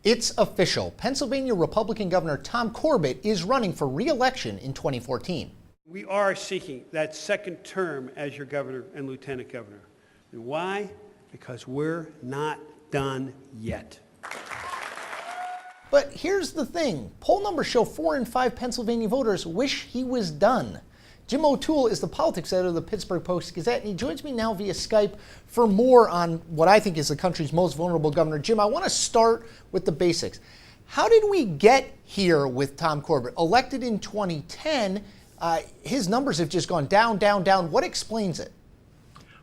It's official. Pennsylvania Republican Governor Tom Corbett is running for re-election in 2014. We are seeking that second term as your governor and lieutenant governor. And why? Because we're not done yet. But here's the thing. Poll numbers show 4 in 5 Pennsylvania voters wish he was done. Jim O'Toole is the politics editor of the Pittsburgh Post-Gazette, and he joins me now via Skype for more on what I think is the country's most vulnerable governor. Jim, I want to start with the basics. How did we get here with Tom Corbett? Elected in 2010, his numbers have just gone down, down, down. What explains it?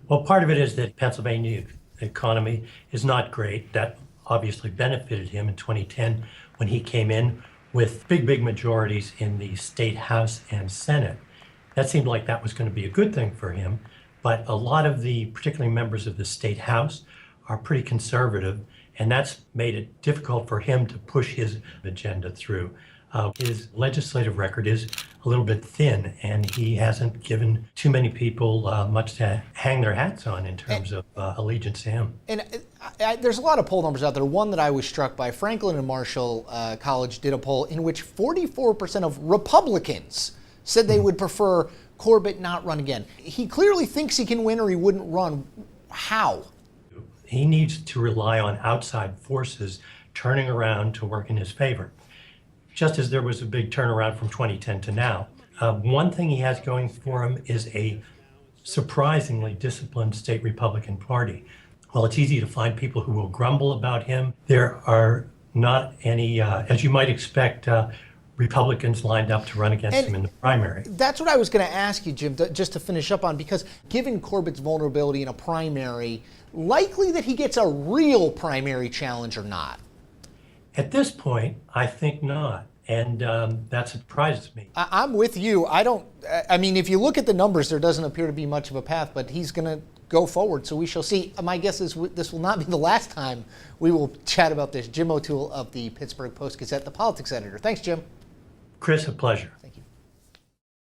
Well, part of it is that Pennsylvania economy is not great. That obviously benefited him in 2010 when he came in with big majorities in the state House and Senate. That seemed like that was going to be a good thing for him, but a lot of the, particularly members of the state House, are pretty conservative, and that's made it difficult for him to push his agenda through. His legislative record is a little bit thin, and he hasn't given too many people much to hang their hats on in terms of allegiance to him. And there's a lot of poll numbers out there. One that I was struck by, Franklin and Marshall College did a poll in which 44% of Republicans said they would prefer Corbett not run again. He clearly thinks he can win or he wouldn't run. How? He needs to rely on outside forces turning around to work in his favor. Just as there was a big turnaround from 2010 to now. One thing he has going for him is a surprisingly disciplined state Republican Party. While it's easy to find people who will grumble about him, there are not any, as you might expect, Republicans lined up to run against him in the primary. That's what I was going to ask you, Jim, just to finish up on, because given Corbett's vulnerability in a primary, likely that he gets a real primary challenge or not? At this point, I think not, and that surprises me. I'm with you. I mean, if you look at the numbers, there doesn't appear to be much of a path, but he's going to go forward, so we shall see. My guess is this will not be the last time we will chat about this. Jim O'Toole of the Pittsburgh Post-Gazette, the politics editor. Thanks, Jim. Chris, a pleasure. Thank you.